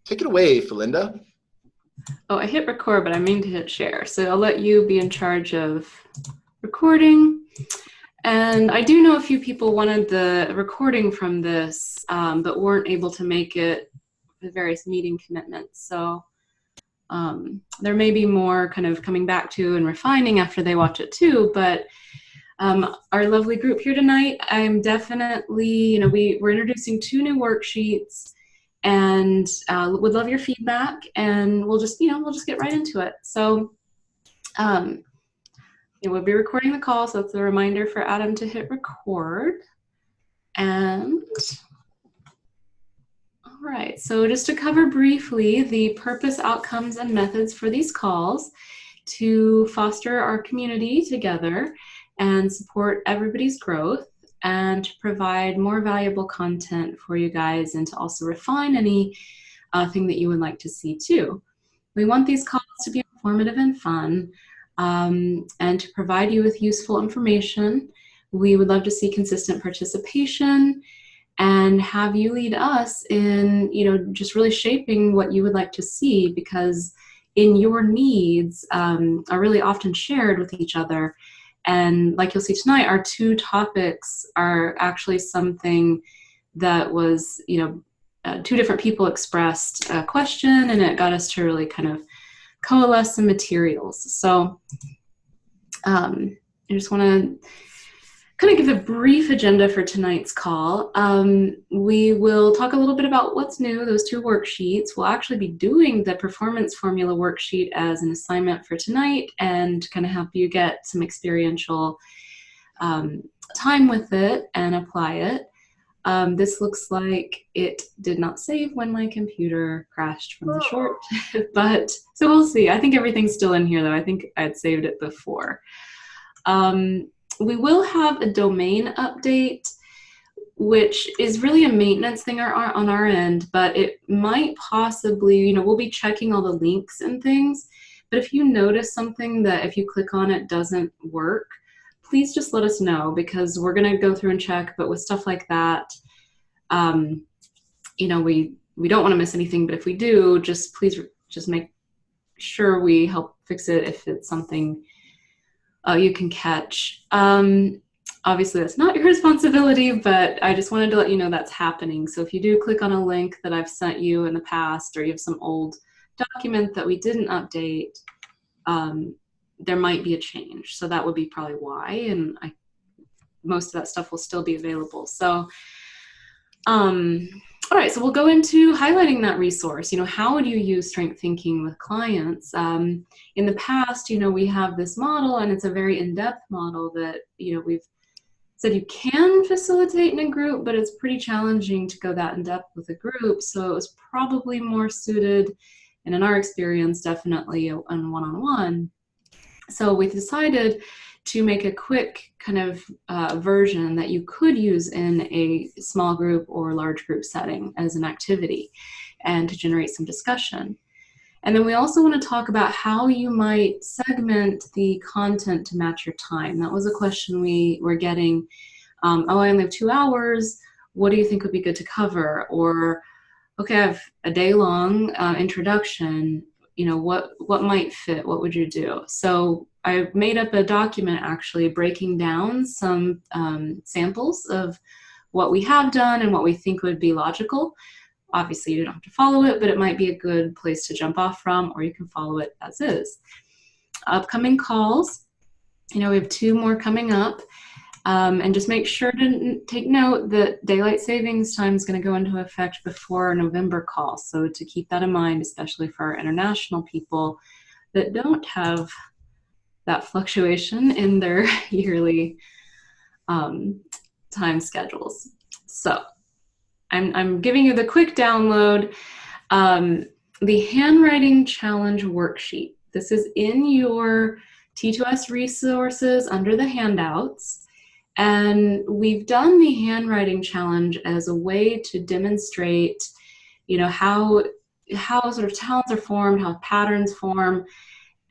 Take it away, Felinda. Oh, I hit record, but I mean to hit share. So I'll let you be in charge of recording. And I do know a few people wanted the recording from this, but weren't able to make it with various meeting commitments. So there may be more kind of coming back to and refining after they watch it too. But our lovely group here tonight, I'm definitely, we're introducing 2 new worksheets, and would love your feedback, and we'll just get right into it. So we'll be recording the call, so it's a reminder for Adam to hit record. And all right, so just to cover briefly the purpose, outcomes, and methods for these calls to foster our community together and support everybody's growth, and to provide more valuable content for you guys, and to also refine any thing that you would like to see too. We want these calls to be informative and fun, and to provide you with useful information. We would love to see consistent participation and have you lead us in, just really shaping what you would like to see, because in your needs are really often shared with each other. And like you'll see tonight, our 2 topics are actually something that was, 2 different people expressed a question, and it got us to really kind of coalesce some materials. So I just want to kind of give a brief agenda for tonight's call. We will talk a little bit about what's new, those 2 worksheets. We'll actually be doing the performance formula worksheet as an assignment for tonight, and kind of help you get some experiential time with it and apply it. This looks like it did not save when my computer crashed from the short, but so we'll see. I think everything's still in here though. I think I had saved it before. We will have a domain update, which is really a maintenance thing on our end, but it might possibly, we'll be checking all the links and things, but if you notice something that if you click on it doesn't work, please just let us know, because we're going to go through and check. But with stuff like that, we don't want to miss anything, but if we do, please make sure we help fix it if it's something you can catch. Obviously that's not your responsibility, but I just wanted to let you know that's happening. So if you do click on a link that I've sent you in the past, or you have some old document that we didn't update, there might be a change. So that would be probably why, and most of that stuff will still be available. So all right, so we'll go into highlighting that resource. How would you use strength thinking with clients? In the past, we have this model, and it's a very in-depth model that, we've said you can facilitate in a group, but it's pretty challenging to go that in-depth with a group. So it was probably more suited, and in our experience, definitely on one-on-one. So we decided to make a quick kind of version that you could use in a small group or large group setting as an activity, and to generate some discussion. And then we also want to talk about how you might segment the content to match your time. That was a question we were getting. I only have 2 hours. What do you think would be good to cover? Or, okay, I have a day-long introduction. What might fit? What would you do? So I made up a document actually breaking down some samples of what we have done and what we think would be logical. Obviously you don't have to follow it, but it might be a good place to jump off from, or you can follow it as is. Upcoming calls, we have 2 more coming up. And just make sure to take note that daylight savings time is going to go into effect before our November call. So to keep that in mind, especially for our international people that don't have that fluctuation in their yearly time schedules. So I'm giving you the quick download. The handwriting challenge worksheet. This is in your T2S resources under the handouts. And we've done the handwriting challenge as a way to demonstrate, how sort of talents are formed, how patterns form.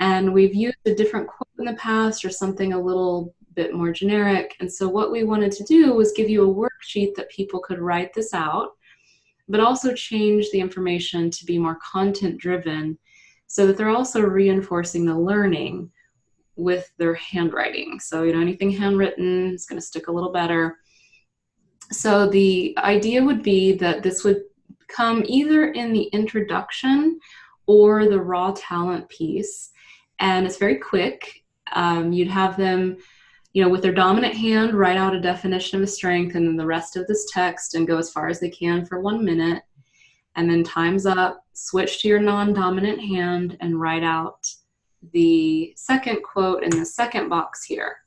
And we've used a different quote in the past, or something a little bit more generic. And so what we wanted to do was give you a worksheet that people could write this out. but also change the information to be more content driven so that they're also reinforcing the learning with their handwriting. So, anything handwritten is going to stick a little better. So the idea would be that this would come either in the introduction or the raw talent piece. And it's very quick. You'd have them, with their dominant hand, write out a definition of a strength and then the rest of this text and go as far as they can for 1 minute. And then time's up, switch to your non-dominant hand and write out the second quote in the second box here.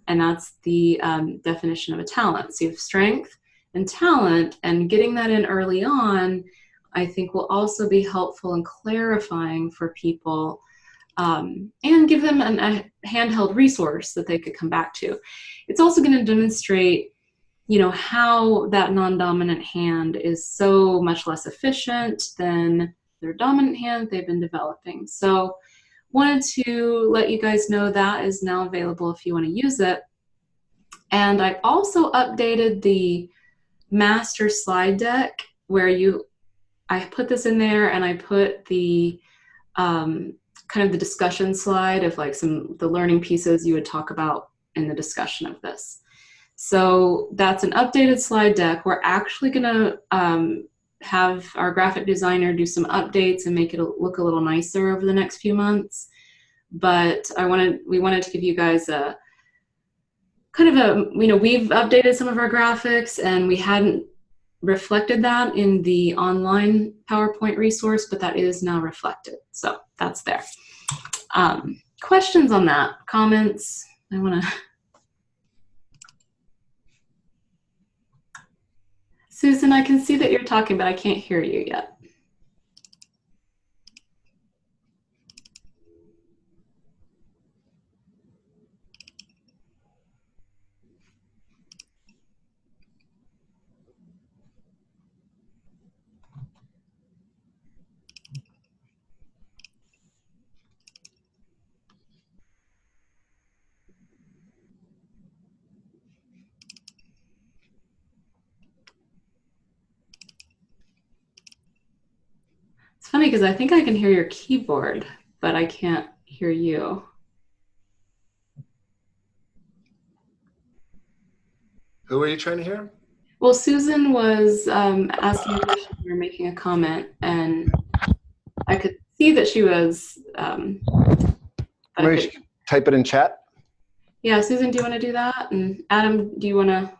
And that's the definition of a talent. So you have strength and talent, and getting that in early on, I think will also be helpful in clarifying for people and give them a handheld resource that they could come back to. It's also going to demonstrate, how that non-dominant hand is so much less efficient than their dominant hand they've been developing. So wanted to let you guys know that is now available if you want to use it. And I also updated the master slide deck where I put this in there and I put the kind of the discussion slide of like the learning pieces you would talk about in the discussion of this. So that's an updated slide deck. We're actually going to have our graphic designer do some updates and make it look a little nicer over the next few months. But we wanted to give you guys a kind of we've updated some of our graphics and we hadn't reflected that in the online PowerPoint resource, but that is now reflected. So that's there. Questions on that? Comments? Susan, I can see that you're talking, but I can't hear you yet. It's funny because I think I can hear your keyboard, but I can't hear you. Who are you trying to hear? Well, Susan was asking a question or making a comment, and I could see that she was. Maybe type it in chat. Yeah, Susan, do you want to do that? And Adam, do you want to?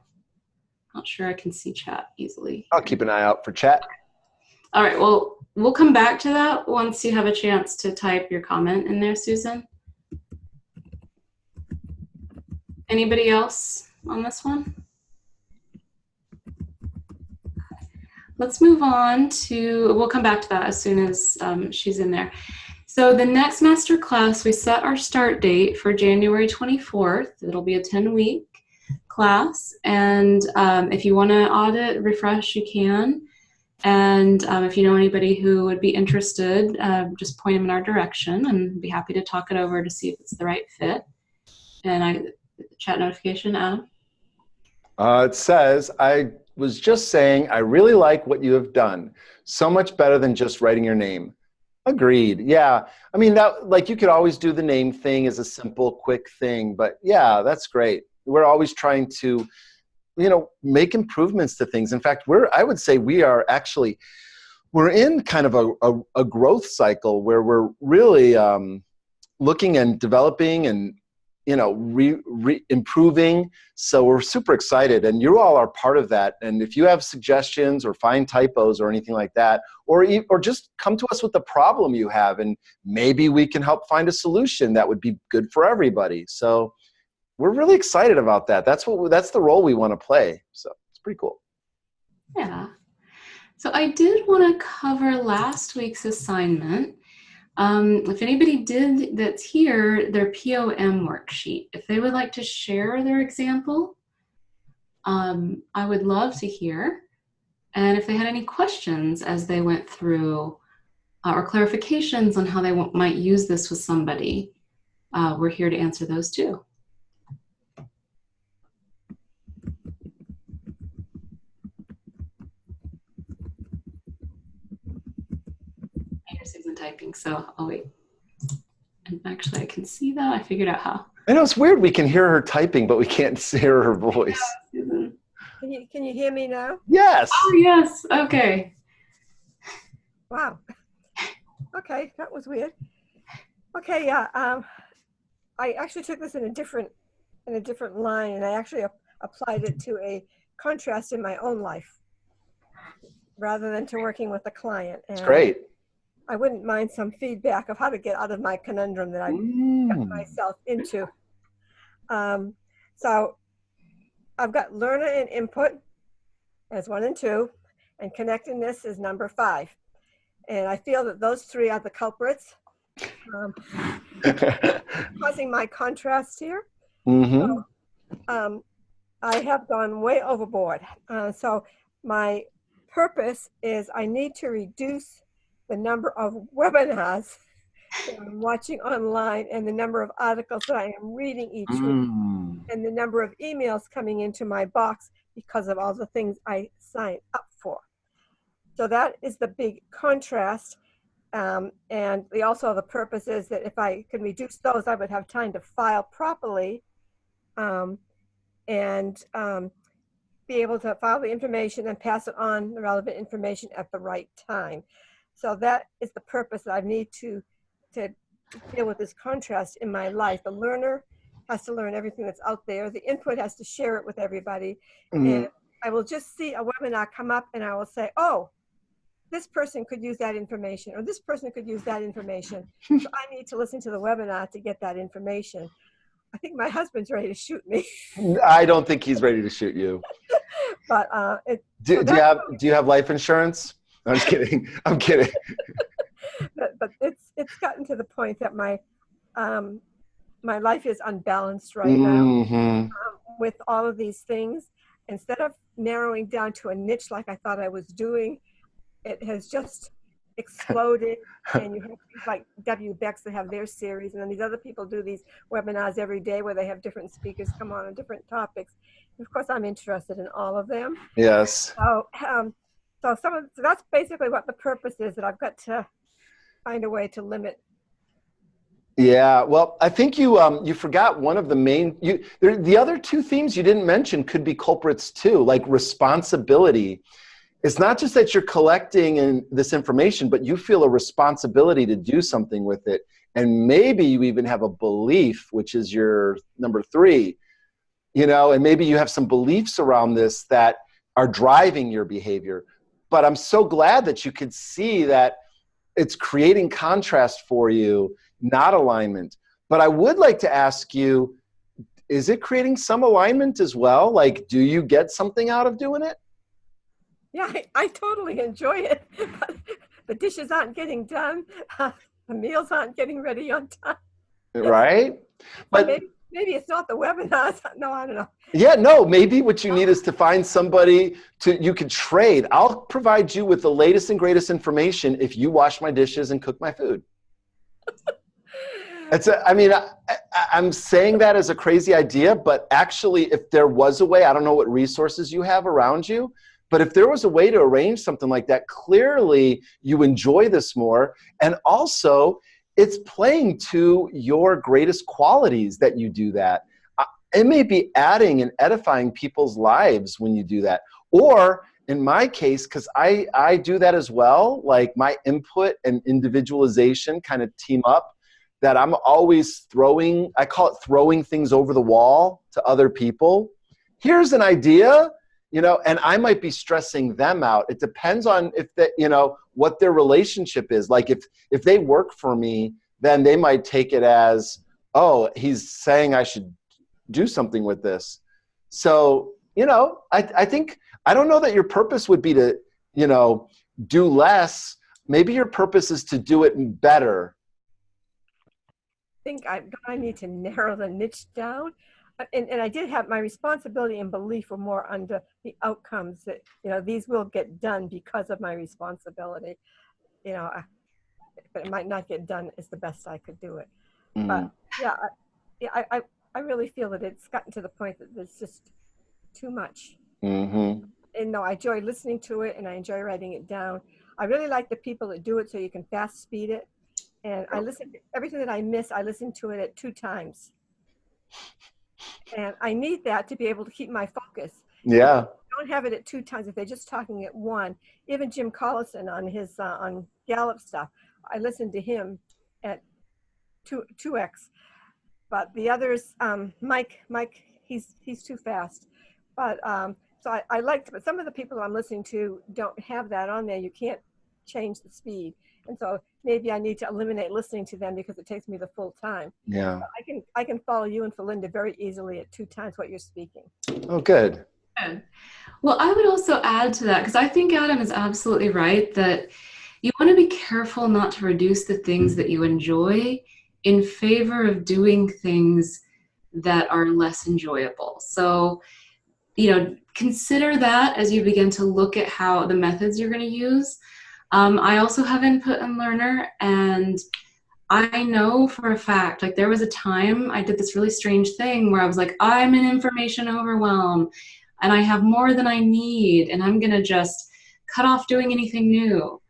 Not sure I can see chat easily. I'll keep an eye out for chat. All right, well, we'll come back to that once you have a chance to type your comment in there, Susan. Anybody else on this one? Let's move on to, we'll come back to that as soon as she's in there. So the next master class, we set our start date for January 24th. It'll be a 10-week class. And if you want to audit, refresh, you can. And if you know anybody who would be interested, just point them in our direction and be happy to talk it over to see if it's the right fit. And chat notification, Adam? It says, I was just saying, I really like what you have done. So much better than just writing your name. Agreed. Yeah. I mean, that, like, you could always do the name thing as a simple, quick thing, but yeah, that's great. We're always trying to, make improvements to things. In fact, I would say we're in kind of a growth cycle where we're really looking and developing and, improving. So we're super excited, and you all are part of that. And if you have suggestions or find typos or anything like that, or just come to us with the problem you have, and maybe we can help find a solution that would be good for everybody. So we're really excited about that. That's the role we want to play. So it's pretty cool. Yeah. So I did want to cover last week's assignment. If anybody that's here, their POM worksheet, if they would like to share their example, I would love to hear. And if they had any questions as they went through or clarifications on how they might use this with somebody, we're here to answer those too. Susan typing, so I'll wait. And actually, I can see that. I figured out how. I know it's weird. We can hear her typing, but we can't hear her voice. Susan. Can you hear me now? Yes. Oh, yes. Okay. Wow. Okay, that was weird. Okay, yeah. I actually took this in a different line, and I actually applied it to a contrast in my own life, rather than to working with a client. And It's great. I wouldn't mind some feedback of how to get out of my conundrum that I've got myself into. So I've got learner and input as 1 and 2, and connectedness is number 5. And I feel that those 3 are the culprits causing my contrast here. So, I have gone way overboard. So my purpose is I need to reduce the number of webinars that I'm watching online and the number of articles that I am reading each week and the number of emails coming into my box because of all the things I sign up for. So that is the big contrast. And also the purpose is that if I can reduce those, I would have time to file properly and be able to file the information and pass it on, the relevant information at the right time. So that is the purpose that I need to deal with this contrast in my life. The learner has to learn everything that's out there. The input has to share it with everybody. And I will just see a webinar come up and I will say, oh, this person could use that information, or this person could use that information. So I need to listen to the webinar to get that information. I think my husband's ready to shoot me. I don't think he's ready to shoot you. But do you have life insurance? I'm just kidding. I'm kidding. But it's gotten to the point that my life is unbalanced right now with all of these things. Instead of narrowing down to a niche like I thought I was doing, it has just exploded. And you have things like W. Bex that have their series, and then these other people do these webinars every day where they have different speakers come on different topics. And of course, I'm interested in all of them. Yes. So, so that's basically what the purpose is, that I've got to find a way to limit. Yeah, well, I think you forgot one of the main. The other 2 themes you didn't mention could be culprits too, like responsibility. It's not just that you're collecting this information, but you feel a responsibility to do something with it. And maybe you even have a belief, which is your number 3, and maybe you have some beliefs around this that are driving your behavior. But I'm so glad that you could see that it's creating contrast for you, not alignment. But I would like to ask you, is it creating some alignment as well? Like, do you get something out of doing it? Yeah, I totally enjoy it, but the dishes aren't getting done. The meals aren't getting ready on time. Right? But maybe it's not the webinars. No, I don't know. Yeah, no, maybe what you need is to find somebody you could trade. I'll provide you with the latest and greatest information if you wash my dishes and cook my food. I'm saying that as a crazy idea, but actually if there was a way, I don't know what resources you have around you, but if there was a way to arrange something like that, clearly you enjoy this more. And also it's playing to your greatest qualities that you do that. It may be adding and edifying people's lives when you do that. Or in my case, because I do that as well, like my input and individualization kind of team up, that I'm always I call it throwing things over the wall to other people. Here's an idea, and I might be stressing them out. It depends on what their relationship is. Like if they work for me, then they might take it as, oh, he's saying I should do something with this. So, I think, I don't know that your purpose would be to, do less. Maybe your purpose is to do it better. I think I need to narrow the niche down. And I did have my responsibility and belief were more under the outcomes that, these will get done because of my responsibility. But it might not get done as the best I could do it. But yeah, I really feel that it's gotten to the point that there's just too much. And no, I enjoy listening to it and I enjoy writing it down. I really like the people that do it so you can fast speed it. And I listen to everything that I miss. I listen to it at 2 times. And I need that to be able to keep my focus. Yeah. Don't have it at 2 times if they're just talking at 1. Even Jim Collison on his on Gallup stuff, I listen to him at 2x. But the others, Mike, he's too fast. But so I liked, but some of the people I'm listening to don't have that on there. You can't change the speed, and so maybe I need to eliminate listening to them because it takes me the full time. Yeah. But I can follow you and Felinda very easily at 2 times what you're speaking. Oh, good. Good. Well, I would also add to that, because I think Adam is absolutely right, that you want to be careful not to reduce the things that you enjoy in favor of doing things that are less enjoyable. So, consider that as you begin to look at how the methods you're going to use. I also have input and learner, and I know for a fact, like there was a time I did this really strange thing where I was like, I'm in information overwhelm and I have more than I need, and I'm going to just cut off doing anything new.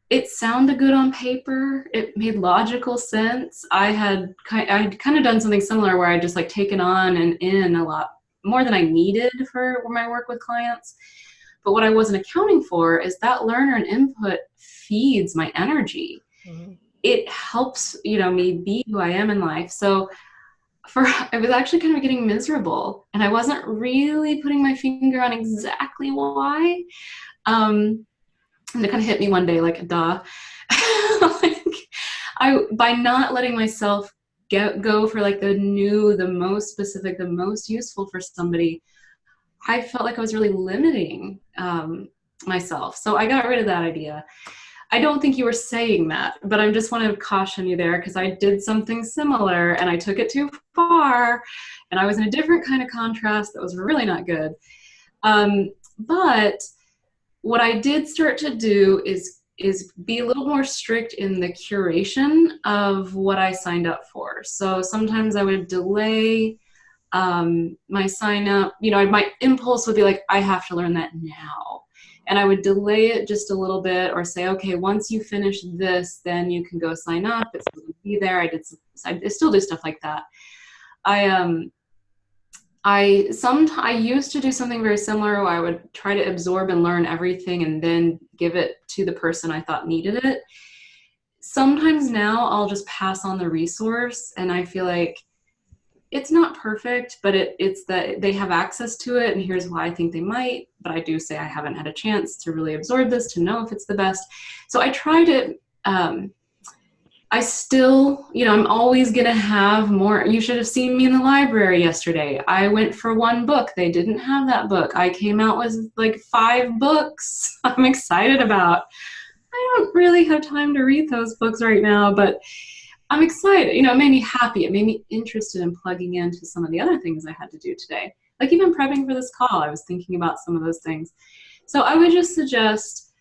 It sounded good on paper. It made logical sense. I'd kind of done something similar where I just like taken on and in a lot more than I needed for my work with clients. But what I wasn't accounting for is that learner and input feeds my energy. Mm-hmm. It helps, me be who I am in life. So it was actually kind of getting miserable, and I wasn't really putting my finger on exactly why. And it kind of hit me one day, like, duh. By not letting myself go for like the new, the most specific, the most useful for somebody, I felt like I was really limiting myself. So I got rid of that idea. I don't think you were saying that, but I just want to caution you there because I did something similar and I took it too far and I was in a different kind of contrast that was really not good. But what I did start to do is be a little more strict in the curation of what I signed up for. So sometimes I would delay my sign up. My impulse would be like, I have to learn that now. And I would delay it just a little bit or say, okay, once you finish this, then you can go sign up. It's going to be there. I still do stuff like that. I used to do something very similar where I would try to absorb and learn everything and then give it to the person I thought needed it. Sometimes now I'll just pass on the resource, and I feel like it's not perfect, but it's that they have access to it, and here's why I think they might, but I do say I haven't had a chance to really absorb this, to know if it's the best. So I try to, I still, I'm always going to have more. You should have seen me in the library yesterday. I went for one book. They didn't have that book. I came out with like 5 books I'm excited about. I don't really have time to read those books right now, but I'm excited. It made me happy. It made me interested in plugging into some of the other things I had to do today. Like even prepping for this call, I was thinking about some of those things. So I would just suggest,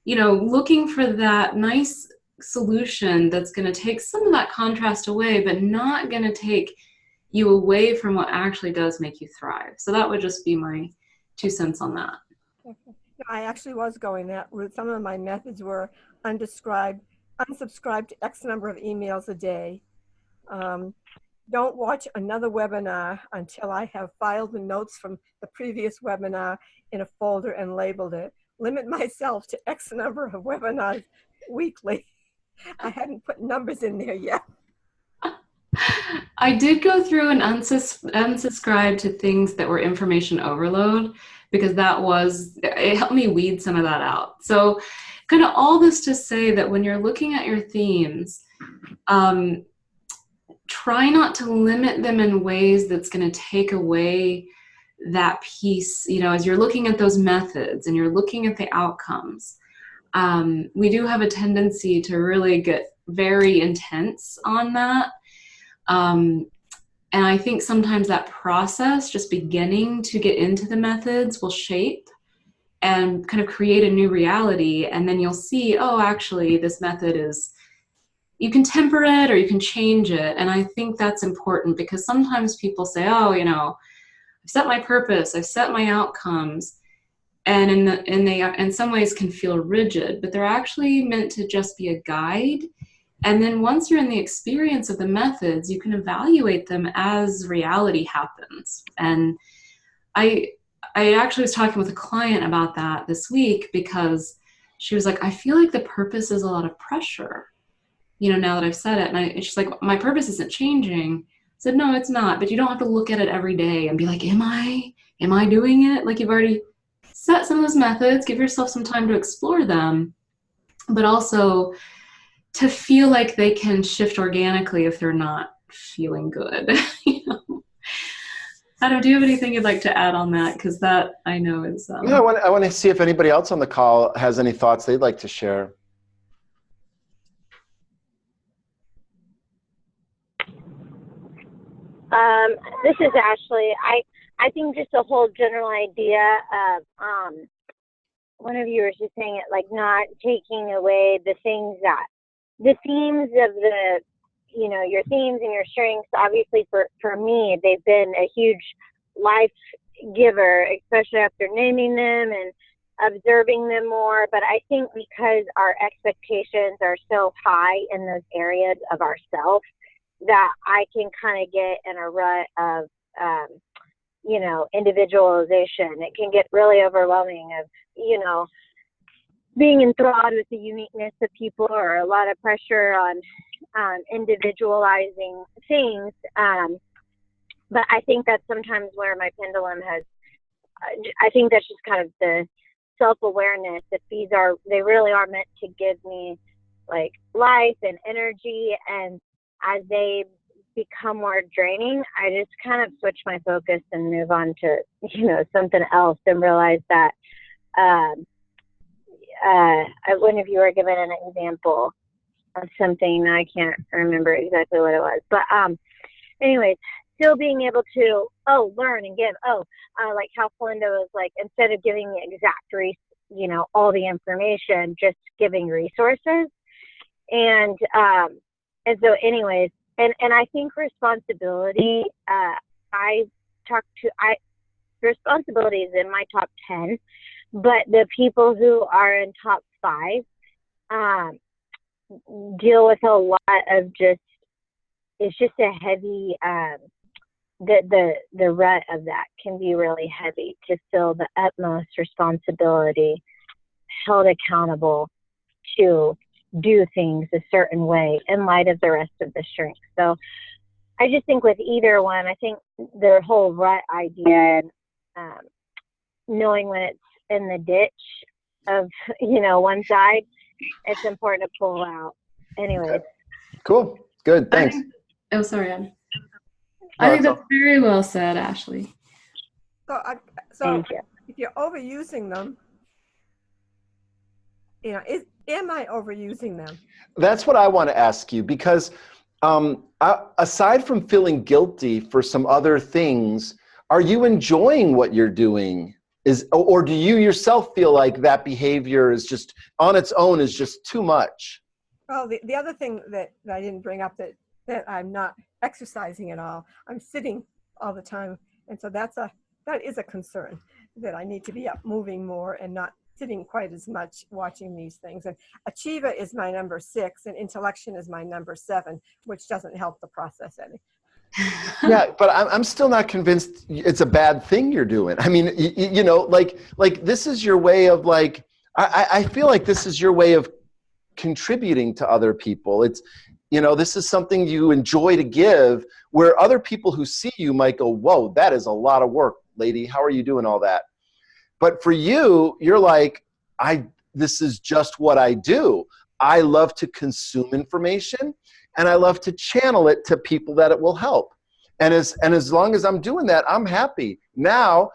looking for that nice solution that's going to take some of that contrast away, but not going to take you away from what actually does make you thrive. So that would just be my 2 cents on that. Okay. I actually was going that route. Some of my methods were unsubscribe to X number of emails a day. Don't watch another webinar until I have filed the notes from the previous webinar in a folder and labeled it. Limit myself to X number of webinars weekly. I hadn't put numbers in there yet. I did go through and unsubscribe to things that were information overload, because it helped me weed some of that out. So kind of all this to say that when you're looking at your themes, try not to limit them in ways that's going to take away that piece, as you're looking at those methods and you're looking at the outcomes. We do have a tendency to really get very intense on that. And I think sometimes that process, just beginning to get into the methods, will shape and kind of create a new reality. And then you'll see, oh, actually, this method you can temper it or you can change it. And I think that's important, because sometimes people say, oh, I've set my purpose, I've set my outcomes. and they in some ways can feel rigid, but they're actually meant to just be a guide. And then once you're in the experience of the methods, you can evaluate them as reality happens. And I actually was talking with a client about that this week, because she was like, I feel like the purpose is a lot of pressure, now that I've said it. And she's like, my purpose isn't changing. I said, no, it's not, but you don't have to look at it every day and be like, am I doing it? Like, you've already set some of those methods, give yourself some time to explore them, but also to feel like they can shift organically if they're not feeling good. Adam, do you have anything you'd like to add on that? Because that, I know, is... Yeah, I want to see if anybody else on the call has any thoughts they'd like to share. This is Ashley. I think just a whole general idea of one of you was just saying it, like not taking away the themes of the, your themes and your strengths. Obviously for me, they've been a huge life giver, especially after naming them and observing them more. But I think because our expectations are so high in those areas of ourselves, that I can kind of get in a rut of, individualization. It can get really overwhelming of, being enthralled with the uniqueness of people, or a lot of pressure on individualizing things. But I think that's sometimes where my pendulum has, I think that's just kind of the self-awareness that they really are meant to give me like life and energy. And as they become more draining, I just kind of switch my focus and move on to, something else, and realize that, one of you were given an example of something, I can't remember exactly what it was, but anyways, still being able to learn and give, like how Felinda was like, instead of giving the exact all the information, just giving resources. And so anyways, and I think responsibility, responsibility is in my top 10, but the people who are in top 5 deal with a lot of it's just a heavy, the rut of that can be really heavy, to feel the utmost responsibility, held accountable to do things a certain way in light of the rest of the strengths. So I just think with either one, I think the whole rut idea and knowing when it's in the ditch of, one side, it's important to pull out. Anyways. Cool. Good. Thanks. Sorry, Ed. I think that's very well said, Ashley. So if you're overusing them, am I overusing them? That's what I want to ask you, because aside from feeling guilty for some other things, are you enjoying what you're doing? Or do you yourself feel like that behavior is just on its own is just too much? Well, the other thing that I didn't bring up, that I'm not exercising at all. I'm sitting all the time. And so that is a concern, that I need to be up moving more and not sitting quite as much watching these things. And Achieva is my number 6 and Intellection is my number 7, which doesn't help the process any. Yeah, but I'm still not convinced it's a bad thing you're doing. I mean, like this is your way of like, I feel like this is your way of contributing to other people. It's, this is something you enjoy to give, where other people who see you might go, whoa, that is a lot of work, lady. How are you doing all that? But for you, you're like, this is just what I do. I love to consume information, and I love to channel it to people that it will help. And as long as I'm doing that, I'm happy. Now,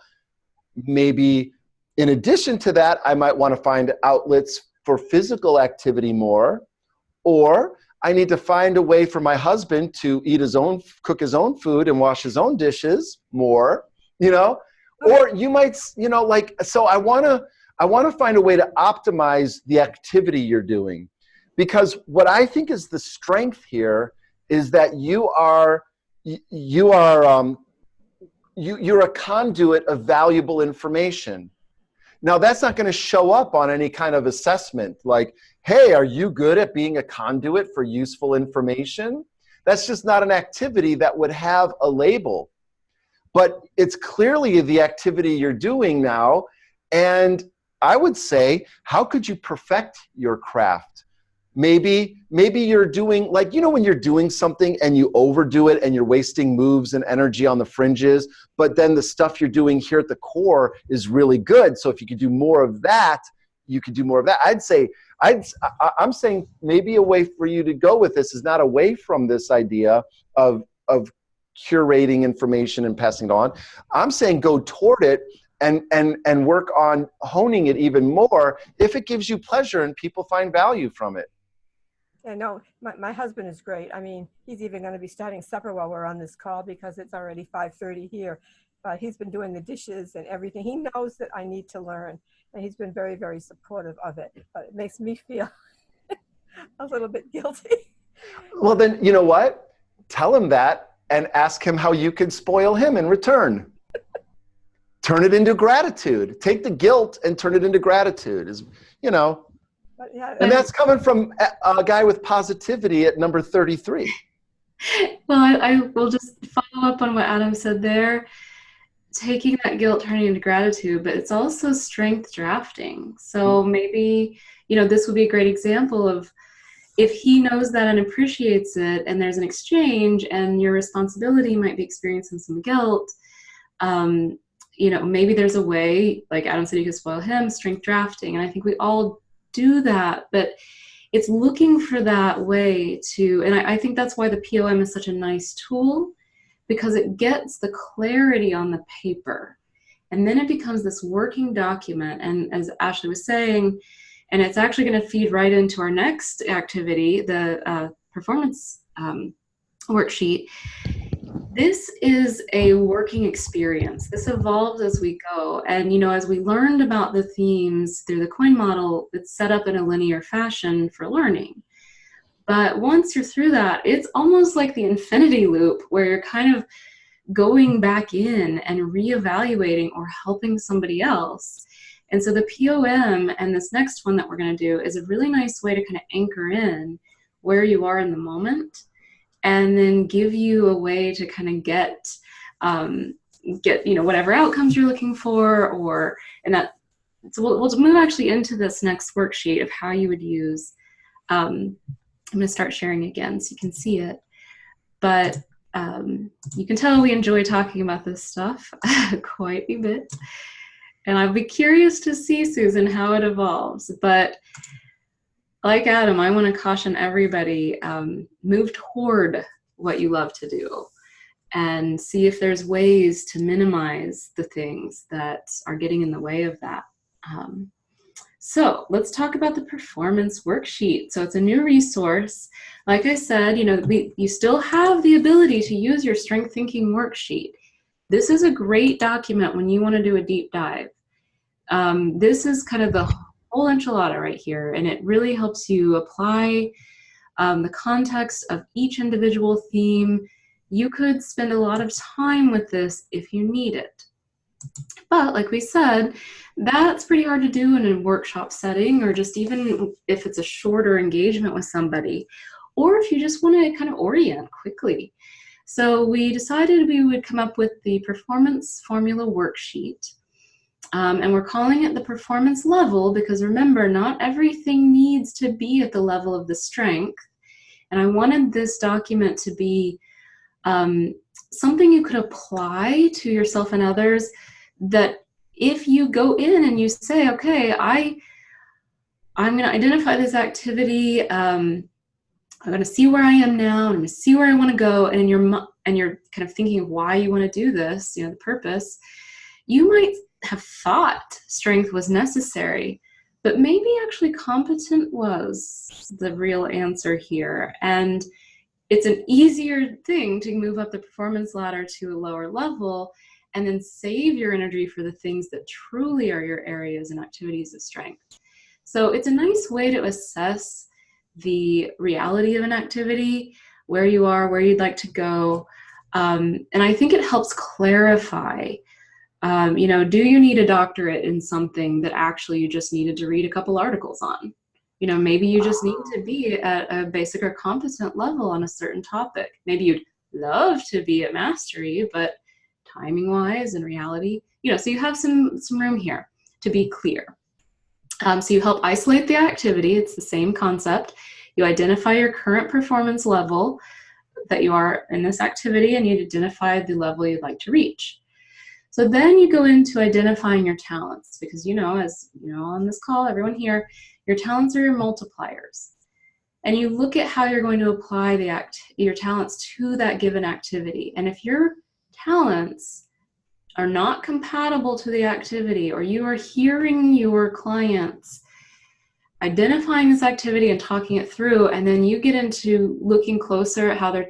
maybe in addition to that, I might want to find outlets for physical activity more, or I need to find a way for my husband to cook his own food and wash his own dishes more, or you might, so I want to find a way to optimize the activity you're doing. Because what I think is the strength here is that you're a conduit of valuable information. Now, that's not going to show up on any kind of assessment like, hey, are you good at being a conduit for useful information? That's just not an activity that would have a label. But it's clearly the activity you're doing now. And I would say, how could you perfect your craft? Maybe you're doing, like, when you're doing something and you overdo it and you're wasting moves and energy on the fringes, but then the stuff you're doing here at the core is really good. So if you could do more of that, you could do more of that. I'm saying maybe a way for you to go with this is not away from this idea of curating information and passing it on. I'm saying go toward it and work on honing it even more if it gives you pleasure and people find value from it. Yeah, no, my husband is great. I mean, he's even going to be starting supper while we're on this call because it's already 5:30 here. But he's been doing the dishes and everything. He knows that I need to learn, and he's been very, very supportive of it. But it makes me feel a little bit guilty. Well, then, you know what? Tell him that and ask him how you can spoil him in return. Turn it into gratitude. Take the guilt and turn it into gratitude. But yeah, and that's coming from a guy with positivity at number 33. Well, I will just follow up on what Adam said there. Taking that guilt, turning into gratitude, but it's also strength drafting. So maybe, this would be a great example of if he knows that and appreciates it, and there's an exchange, and your responsibility might be experiencing some guilt. Maybe there's a way, like Adam said, you could spoil him, strength drafting. And I think we all do that, but it's looking for that way to, and I think that's why the POM is such a nice tool, because it gets the clarity on the paper. And then it becomes this working document. And as Ashley was saying, and it's actually going to feed right into our next activity, the performance worksheet. This is a working experience. This evolves as we go. And, as we learned about the themes through the coin model, it's set up in a linear fashion for learning. But once you're through that, it's almost like the infinity loop where you're kind of going back in and reevaluating or helping somebody else. And so the POM and this next one that we're going to do is a really nice way to kind of anchor in where you are in the moment, and then give you a way to kind of get whatever outcomes you're looking for, so we'll move actually into this next worksheet of how you would use. I'm going to start sharing again so you can see it, but you can tell we enjoy talking about this stuff quite a bit, and I'll be curious to see, Susan, how it evolves. But like Adam, I want to caution everybody, move toward what you love to do and see if there's ways to minimize the things that are getting in the way of that. So let's talk about the performance worksheet. So it's a new resource. Like I said, you still have the ability to use your strength thinking worksheet. This is a great document when you want to do a deep dive. This is kind of the whole enchilada right here, and it really helps you apply the context of each individual theme. You could spend a lot of time with this if you need it. But like we said, that's pretty hard to do in a workshop setting, or just even if it's a shorter engagement with somebody, or if you just want to kind of orient quickly. So we decided we would come up with the performance formula worksheet. And we're calling it the performance level because, remember, not everything needs to be at the level of the strength. And I wanted this document to be something you could apply to yourself and others, that if you go in and you say, okay, I'm going to identify this activity, I'm going to see where I am now, I'm going to see where I want to go, and you're kind of thinking of why you want to do this, the purpose, you might have thought strength was necessary, but maybe actually competent was the real answer here. And it's an easier thing to move up the performance ladder to a lower level and then save your energy for the things that truly are your areas and activities of strength. So it's a nice way to assess the reality of an activity, where you are, where you'd like to go. And I think it helps clarify You know, do you need a doctorate in something that actually you just needed to read a couple articles on? You know, maybe you just need to be at a basic or competent level on a certain topic. Maybe you'd love to be at mastery, but timing wise and reality, you know, so you have some room here to be clear. So you help isolate the activity. It's the same concept. You identify your current performance level that you are in this activity, and you identify the level you'd like to reach. So then you go into identifying your talents, because, you know, as you know, on this call, everyone here, your talents are your multipliers. And you look at how you're going to apply your talents to that given activity. And if your talents are not compatible to the activity, or you are hearing your clients identifying this activity and talking it through, and then you get into looking closer at how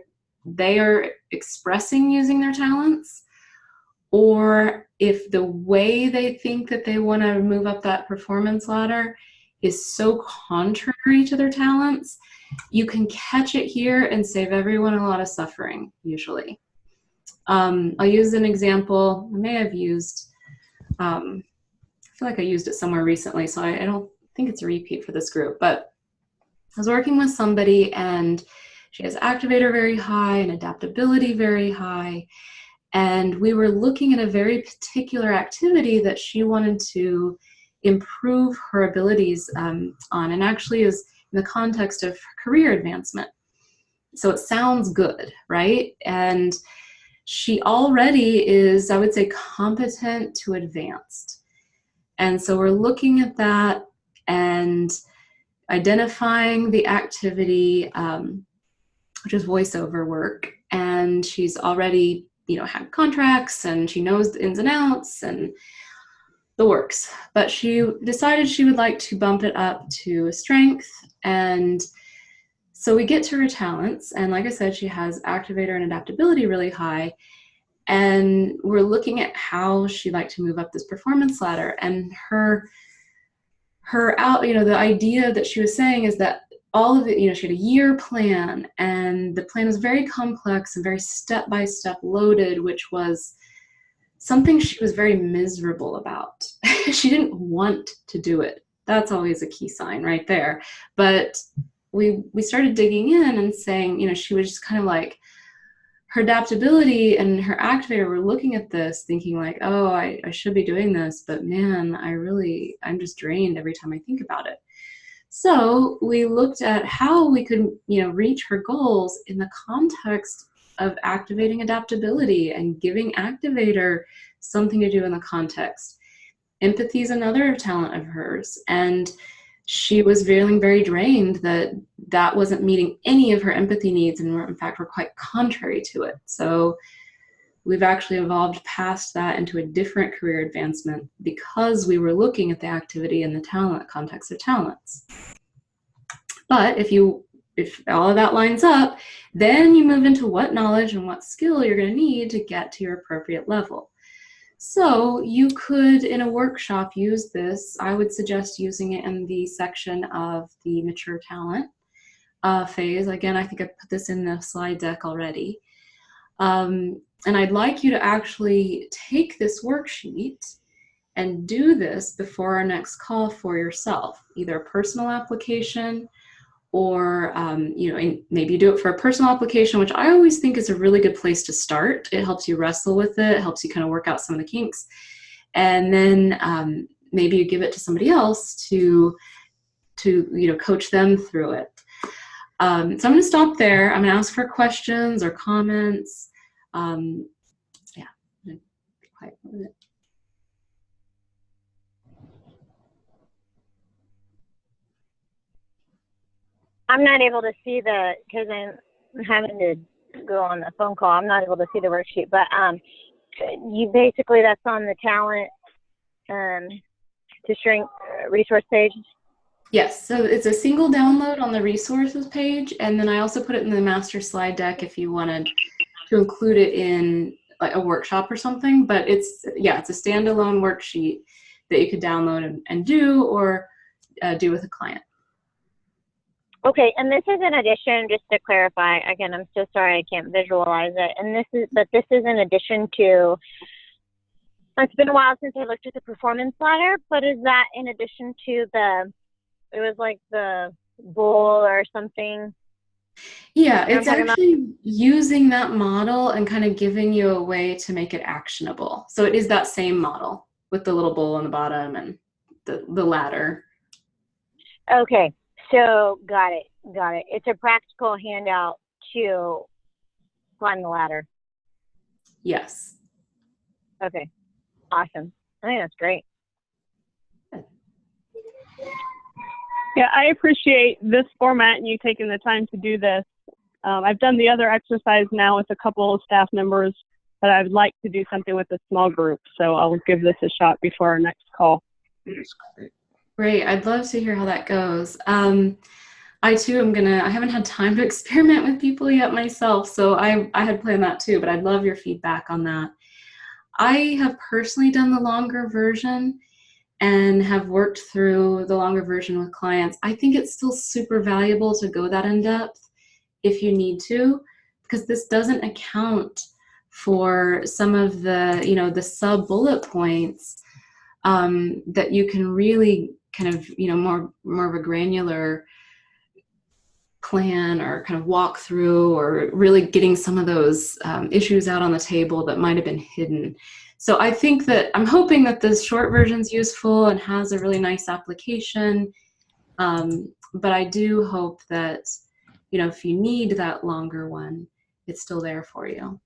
they are expressing using their talents, or if the way they think that they want to move up that performance ladder is so contrary to their talents, you can catch it here and save everyone a lot of suffering, usually. I'll use an example. I may have used, I feel like I used it somewhere recently, so I don't think it's a repeat for this group, but I was working with somebody and she has activator very high and adaptability very high. And we were looking at a very particular activity that she wanted to improve her abilities on, and actually is in the context of career advancement. So it sounds good, right? And she already is, I would say, competent to advanced. And so we're looking at that and identifying the activity, which is voiceover work. And she's already, you know, had contracts and she knows the ins and outs and the works. But she decided she would like to bump it up to a strength. And so we get to her talents. And like I said, she has activator and adaptability really high. And we're looking at how she'd like to move up this performance ladder. And her you know, the idea that she was saying is that all of it, you know, she had a year plan, and the plan was very complex and very step-by-step loaded, which was something she was very miserable about. She didn't want to do it. That's always a key sign right there. But we started digging in and saying, you know, she was just kind of like, her adaptability and her activator were looking at this thinking like, oh, I should be doing this, but man, I'm just drained every time I think about it. So we looked at how we could, you know, reach her goals in the context of activating adaptability and giving activator something to do in the context. Empathy is another talent of hers, and she was feeling very drained that wasn't meeting any of her empathy needs, and in fact were quite contrary to it. So we've actually evolved past that into a different career advancement because we were looking at the activity and the talent context of talents. But if all of that lines up, then you move into what knowledge and what skill you're going to need to get to your appropriate level. So you could, in a workshop, use this. I would suggest using it in the section of the mature talent phase. Again, I think I put this in the slide deck already. And I'd like you to actually take this worksheet and do this before our next call for yourself, either a personal application or you know, and maybe you do it for a personal application, which I always think is a really good place to start. It helps you wrestle with it. It helps you kind of work out some of the kinks. And then maybe you give it to somebody else to you know, coach them through it. So I'm going to stop there. I'm going to ask for questions or comments. Yeah, I'm going to be quiet a minute. I'm not able to see because I'm having to go on the phone call. I'm not able to see the worksheet, but you basically, that's on the talent to shrink resource page. Yes, so it's a single download on the resources page, and then I also put it in the master slide deck if you wanted to include it in like a workshop or something. But it's a standalone worksheet that you could download and do, or do with a client. Okay, and this is in addition, just to clarify, again, I'm so sorry I can't visualize it. And this is in addition to It's been a while since I looked at the performance ladder, but is that in addition to it was like the bowl or something? Yeah, You know it's what I'm talking about? actually using that model and kind of giving you a way to make it actionable. So it is that same model with the little bowl on the bottom and the ladder. Okay, so got it. It's a practical handout to climb the ladder. Yes. Okay, awesome. I think that's great. Yeah, I appreciate this format and you taking the time to do this. I've done the other exercise now with a couple of staff members, but I would like to do something with a small group. So I'll give this a shot before our next call. Great. I'd love to hear how that goes. I too I haven't had time to experiment with people yet myself, so I had planned that too, but I'd love your feedback on that. I have personally done the longer version and have worked through the longer version with clients. I think it's still super valuable to go that in depth if you need to, because this doesn't account for some of the, the sub bullet points that you can really kind of, more of a granular plan or kind of walk through, or really getting some of those issues out on the table that might have been hidden. So I think that I'm hoping that this short version is useful and has a really nice application. But I do hope that, if you need that longer one, it's still there for you.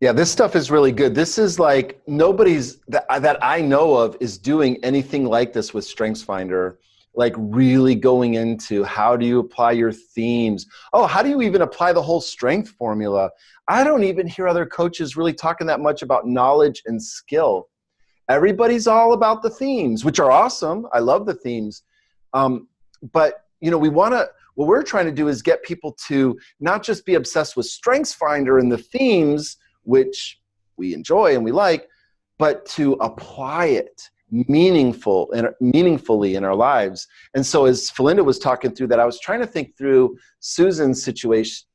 Yeah, this stuff is really good. This is like nobody's that I know of is doing anything like this with StrengthsFinder, like really going into how do you apply your themes? Oh, how do you even apply the whole strength formula? I don't even hear other coaches really talking that much about knowledge and skill. Everybody's all about the themes, which are awesome. I love the themes. But what we're trying to do is get people to not just be obsessed with StrengthsFinder and the themes, which we enjoy and we like, but to apply it meaningfully in our lives. And so as Felinda was talking through that, I was trying to think through Susan's situation,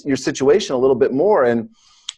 your situation a little bit more. And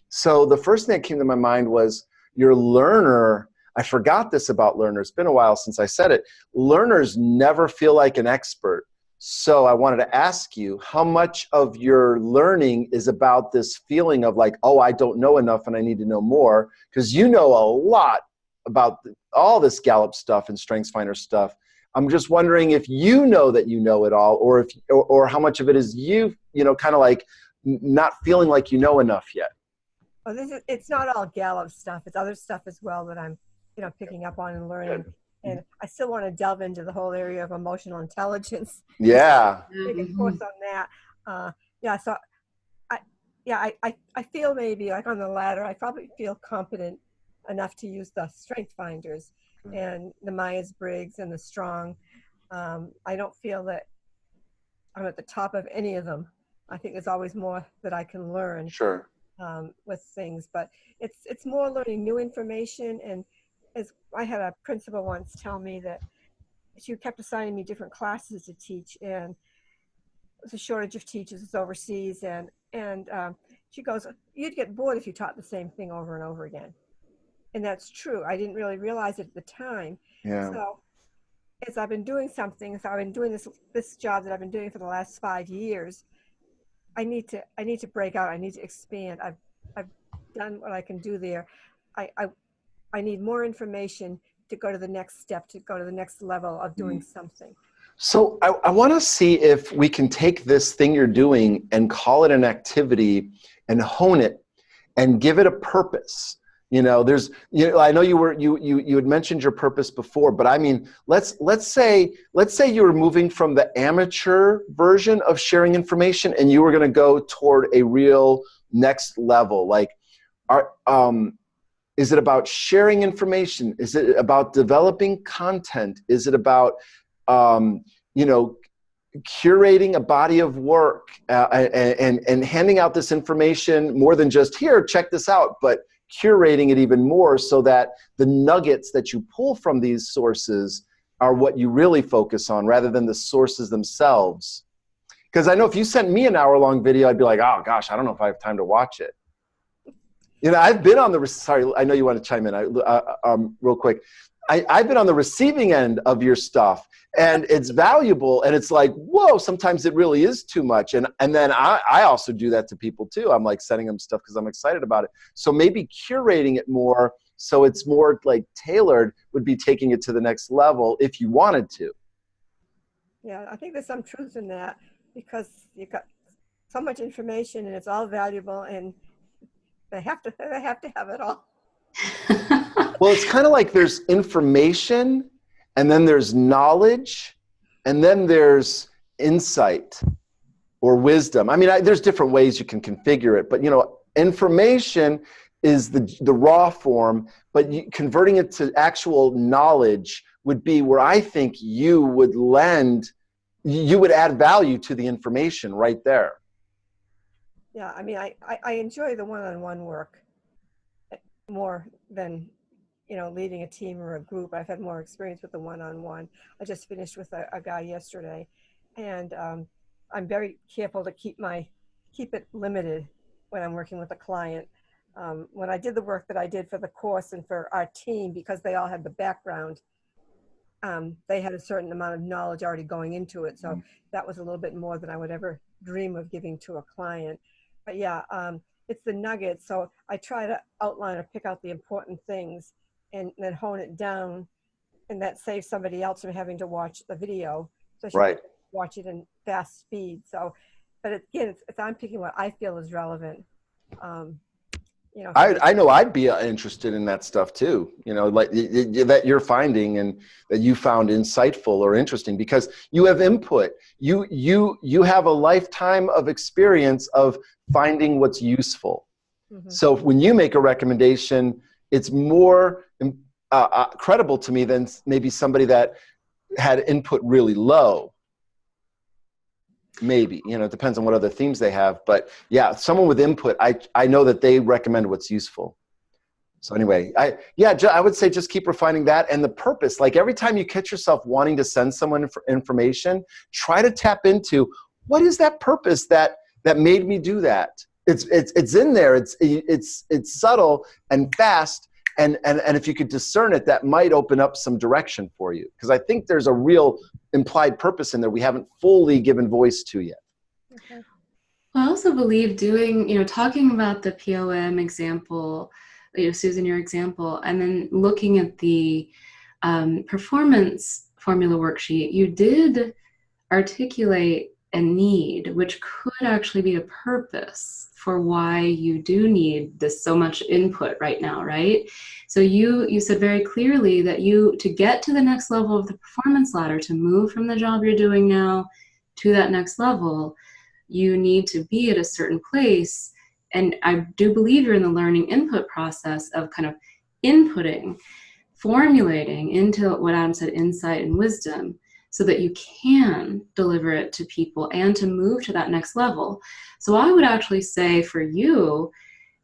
so the first thing that came to my mind was your learner. I forgot this about learners. It's been a while since I said it. Learners never feel like an expert. So I wanted to ask you, how much of your learning is about this feeling of like, oh, I don't know enough and I need to know more? Because you know a lot about all this Gallup stuff and StrengthsFinder stuff. I'm just wondering if you know that you know it all, or how much of it is you kind of like not feeling like you know enough yet. Oh, it's not all Gallup stuff. It's other stuff as well that I'm picking up on and learning. And I still want to delve into the whole area of emotional intelligence. Yeah. Take a course on that. So I feel maybe like on the ladder, I probably feel competent enough to use the StrengthsFinders and the Myers-Briggs and the Strong. I don't feel that I'm at the top of any of them. I think there's always more that I can learn. Sure. With things, but it's more learning new information. And as I had a principal once tell me that she kept assigning me different classes to teach, and there's a shortage of teachers overseas, and she goes, you'd get bored if you taught the same thing over and over again. And that's true. I didn't really realize it at the time. Yeah. So as I've been doing something, so I've been doing this job that I've been doing for the last 5 years, I need to break out. I need to expand. I've done what I can do there. I need more information to go to the next step, to go to the next level of doing something. So I want to see if we can take this thing you're doing and call it an activity and hone it and give it a purpose. I know you had mentioned your purpose before, but I mean, let's say you were moving from the amateur version of sharing information and you were going to go toward a real next level. Like, is it about sharing information? Is it about developing content? Is it about, curating a body of work and handing out this information more than just here, check this out, but curating it even more so that the nuggets that you pull from these sources are what you really focus on rather than the sources themselves? Because I know if you sent me an hour-long video, I'd be like, oh gosh, I don't know if I have time to watch it. You know, I've been on the, sorry, I know you want to chime in, real quick. I've been on the receiving end of your stuff, and it's valuable, and it's like, whoa, sometimes it really is too much. And then I also do that to people too. I'm like sending them stuff because I'm excited about it. So maybe curating it more so it's more like tailored would be taking it to the next level if you wanted to. Yeah, I think there's some truth in that, because you've got so much information and it's all valuable, and they have to have it all. Well, it's kind of like there's information, and then there's knowledge, and then there's insight or wisdom. I mean, there's different ways you can configure it, but you know, information is the raw form, but converting it to actual knowledge would be where I think you would add value to the information right there. Yeah, I mean, I enjoy the one-on-one work more than, you know, leading a team or a group. I've had more experience with the one-on-one. I just finished with a guy yesterday, and I'm very careful to keep it limited when I'm working with a client. When I did the work that I did for the course and for our team, because they all had the background, they had a certain amount of knowledge already going into it. So that was a little bit more than I would ever dream of giving to a client. But yeah, it's the nuggets. So I try to outline or pick out the important things and then hone it down, and that saves somebody else from having to watch the video. So right. Watch it in fast speed. So, but again, I'm picking what I feel is relevant. You know, I know I'd be interested in that stuff too, you know, like that you're finding and that you found insightful or interesting, because you have input. You have a lifetime of experience of finding what's useful. Mm-hmm. So when you make a recommendation, it's more credible to me than maybe somebody that had input really low. Maybe, you know, it depends on what other themes they have, but yeah, someone with input, I know that they recommend what's useful. So anyway, I would say just keep refining that, and the purpose. Like every time you catch yourself wanting to send someone information, try to tap into what is that purpose that made me do that. It's in there. It's subtle and fast. And if you could discern it, that might open up some direction for you. Because I think there's a real implied purpose in there we haven't fully given voice to yet. Okay. I also believe talking about the POM example, Susan, your example, and then looking at the performance formula worksheet, you did articulate a need, which could actually be a purpose for why you do need this so much input right now, right? So you said very clearly that to get to the next level of the performance ladder, to move from the job you're doing now to that next level, you need to be at a certain place. And I do believe you're in the learning input process of kind of inputting, formulating into what Adam said, insight and wisdom, so that you can deliver it to people and to move to that next level. So I would actually say for you,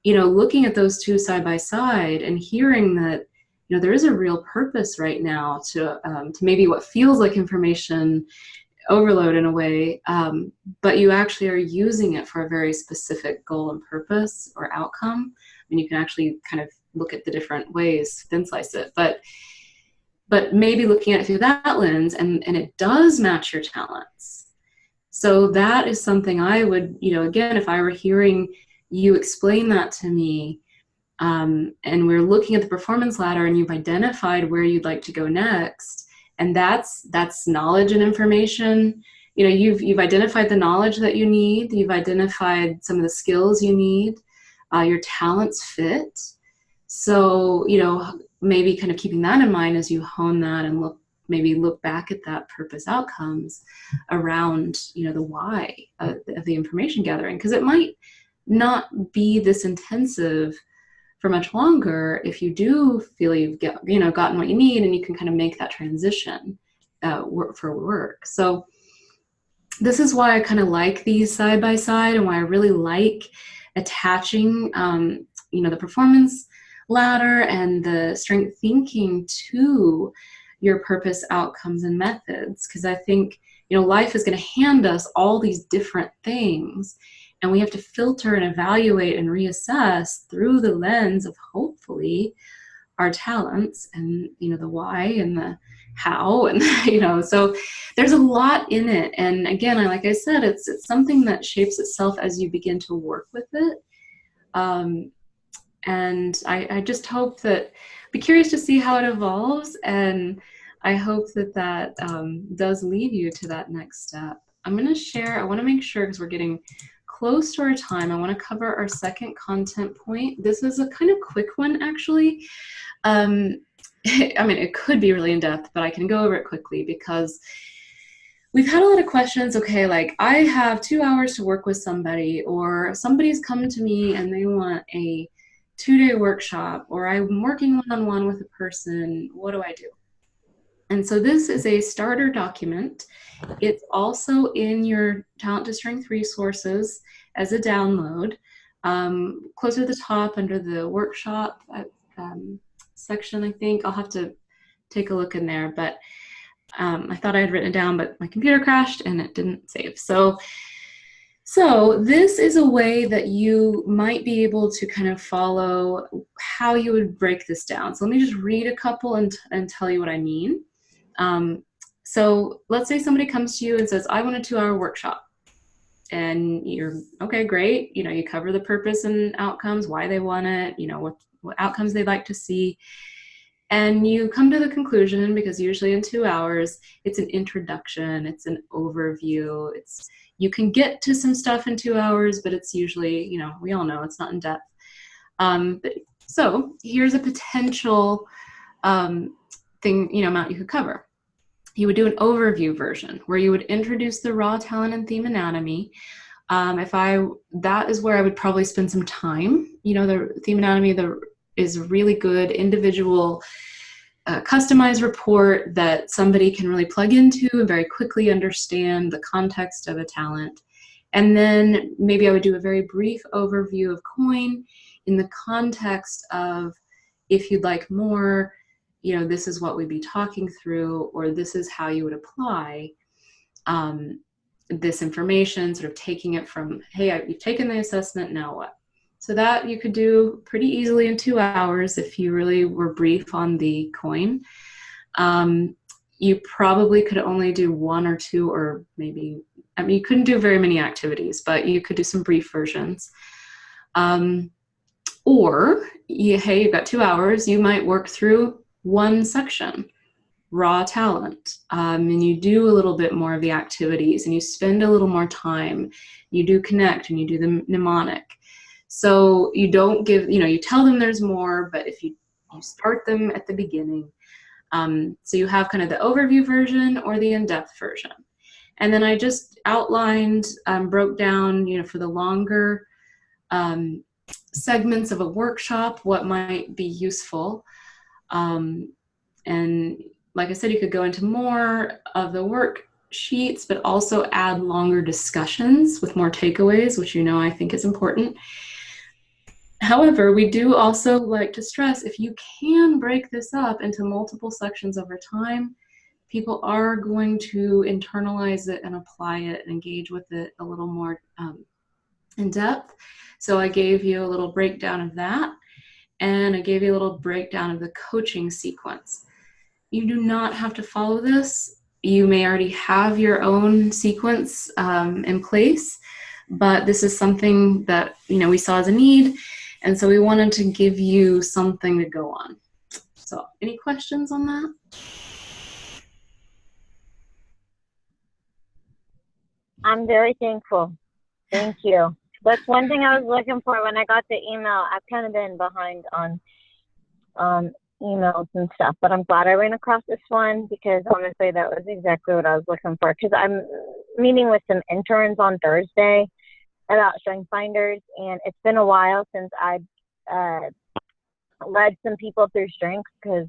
looking at those two side by side and hearing that, there is a real purpose right now to maybe what feels like information overload in a way, but you actually are using it for a very specific goal and purpose or outcome. I mean, you can actually kind of look at the different ways, thin slice it, but maybe looking at it through that lens, and it does match your talents. So that is something I would, again, if I were hearing you explain that to me, and we're looking at the performance ladder and you've identified where you'd like to go next, and that's knowledge and information. You've identified the knowledge that you need, you've identified some of the skills you need, your talents fit. So, maybe kind of keeping that in mind as you hone that and look back at that purpose outcomes around, the why of the information gathering, because it might not be this intensive for much longer if you do feel you've gotten what you need and you can kind of make that transition for work. So this is why I kind of like these side by side, and why I really like attaching, the performance ladder and the strength thinking to your purpose outcomes and methods, because I think life is going to hand us all these different things, And we have to filter and evaluate and reassess through the lens of hopefully our talents and, the why and the how and, so there's a lot in it. And again, like I said, it's something that shapes itself as you begin to work with it. And I just hope that, be curious to see how it evolves. And I hope that does lead you to that next step. I'm going to share, I want to make sure, because we're getting close to our time, I want to cover our second content point. This is a kind of quick one, actually. It could be really in-depth, but I can go over it quickly because we've had a lot of questions. Okay, like I have 2 hours to work with somebody, or somebody's come to me and they want a 2-day workshop, or I'm working one-on-one with a person. What do I do? And so this is a starter document. It's also in your Talent to Strength resources as a download. Closer to the top under the workshop section, I think. I'll have to take a look in there, but I thought I had written it down, but my computer crashed and it didn't save. So this is a way that you might be able to kind of follow how you would break this down. So let me just read a couple and tell you what I mean. So let's say somebody comes to you and says, I want a 2-hour workshop. And you're, okay, great. You cover the purpose and outcomes, why they want it, what outcomes they'd like to see. And you come to the conclusion, because usually in 2 hours, it's an introduction, it's an overview, you can get to some stuff in 2 hours, but it's usually, we all know it's not in depth. So here's a potential thing, amount you could cover. You would do an overview version where you would introduce the raw talent and theme anatomy. That is where I would probably spend some time. The theme anatomy is a really good individual customized report that somebody can really plug into and very quickly understand the context of a talent. And then maybe I would do a very brief overview of COIN in the context of, if you'd like more, this is what we'd be talking through, or this is how you would apply this information, sort of taking it from, hey, you've taken the assessment, now what? So that you could do pretty easily in 2 hours if you really were brief on the COIN. You probably could only do 1 or 2, or maybe, you couldn't do very many activities, but you could do some brief versions. Or, hey, you've got 2 hours, you might work through one section, raw talent, and you do a little bit more of the activities and you spend a little more time. You do connect and you do the mnemonic. So you don't give, you tell them there's more, but if you start them at the beginning. So you have kind of the overview version or the in-depth version. And then I just outlined, broke down, for the longer segments of a workshop, what might be useful. And like I said, you could go into more of the worksheets, but also add longer discussions with more takeaways, which I think is important. However, we do also like to stress, if you can break this up into multiple sections over time, people are going to internalize it and apply it and engage with it a little more in depth. So I gave you a little breakdown of that, and I gave you a little breakdown of the coaching sequence. You do not have to follow this. You may already have your own sequence in place, but this is something that we saw as a need, and so we wanted to give you something to go on. So any questions on that? I'm very thankful. Thank you. That's one thing I was looking for when I got the email. I've kind of been behind on emails and stuff, but I'm glad I ran across this one, because honestly, that was exactly what I was looking for. Because I'm meeting with some interns on Thursday about Strength Finders, and it's been a while since I led some people through strengths, because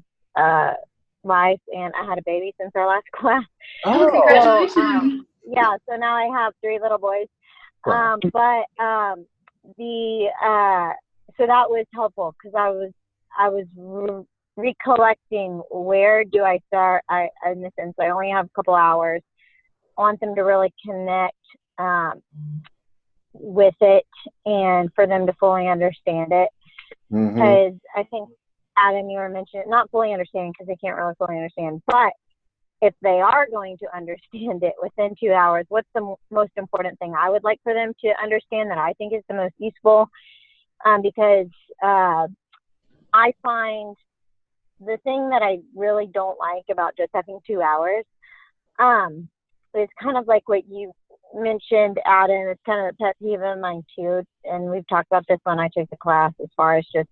life, and I had a baby since our last class. Oh, congratulations! So now I have 3 little boys. Wow. So that was helpful, because I was recollecting, where do I start? In the sense, I only have a couple hours. I want them to really connect with it and for them to fully understand it. Because I think, Adam, you were mentioning, not fully understanding because they can't really fully understand, but if they are going to understand it within 2 hours, what's the most important thing I would like for them to understand that I think is the most useful? Because I find the thing that I really don't like about just having 2 hours is kind of like what you mentioned, Adam. It's kind of a pet peeve of mine too, and we've talked about this when I took the class, as far as just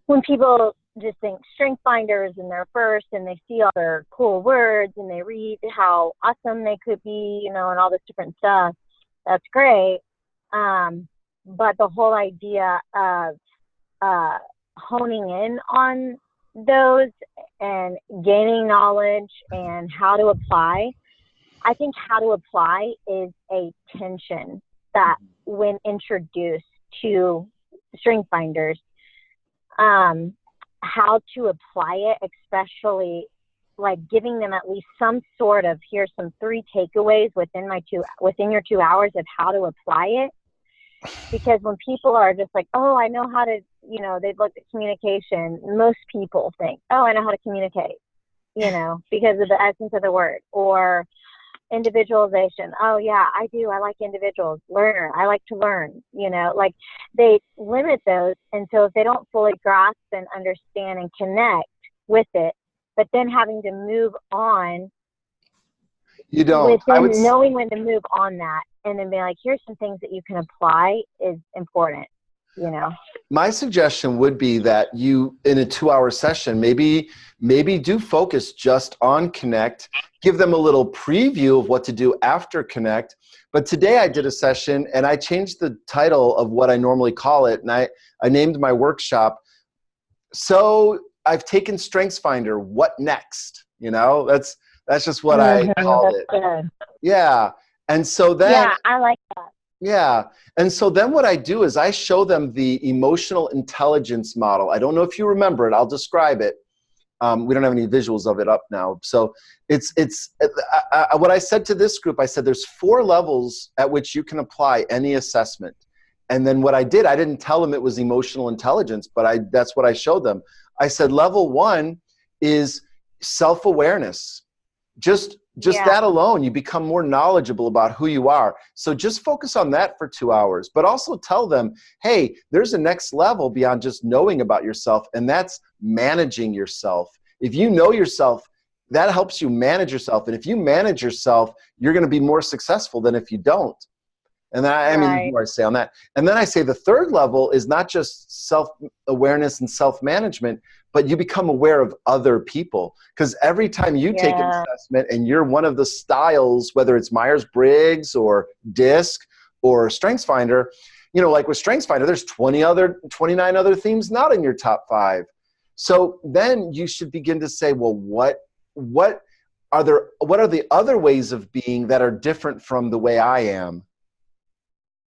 when people just think strength finders and they're first and they see all their cool words and they read how awesome they could be, you know, and all this different stuff. That's great. But the whole idea of honing in on those and gaining knowledge and how to apply, I think how to apply is a tension that when introduced to strength finders, how to apply it, especially like giving them at least some sort of, here's some 3 takeaways within your 2 hours of how to apply it. Because when people are just like, oh, I know how to, you know, they've looked at communication. Most people think, oh, I know how to communicate, you know, because of the essence of the word. Or individualization. Oh, yeah, I do. I like individuals. Learner. I like to learn, you know, like they limit those. And so if they don't fully grasp and understand and connect with it, but then having to move on, you don't. Knowing when to move on that and then be like, here's some things that you can apply is important, you know. My suggestion would be that you, in a 2-hour session, maybe do focus just on Connect, give them a little preview of what to do after Connect. But today I did a session and I changed the title of what I normally call it. And I named my workshop, So I've taken StrengthsFinder, what next? You know, that's just what I called it. Good. Yeah. And so then, yeah, I like that. Yeah. And so then what I do is I show them the emotional intelligence model. I don't know if you remember it. I'll describe it. We don't have any visuals of it up now. So what I said to this group, I said there's 4 levels at which you can apply any assessment. And then what I did, I didn't tell them it was emotional intelligence, but that's what I showed them. I said level 1 is self-awareness. Just that alone, you become more knowledgeable about who you are. So just focus on that for 2 hours, but also tell them, hey, there's a next level beyond just knowing about yourself, and that's managing yourself. If you know yourself, that helps you manage yourself. And if you manage yourself, you're going to be more successful than if you don't. And then I mean, more I say on that. And then I say the 3rd level is not just self-awareness and self-management, but you become aware of other people. Because every time you take an assessment and you're one of the styles, whether it's Myers-Briggs or DISC or StrengthsFinder, you know, like with StrengthsFinder, there's 29 other themes not in your top 5. So then you should begin to say, well, what are the other ways of being that are different from the way I am?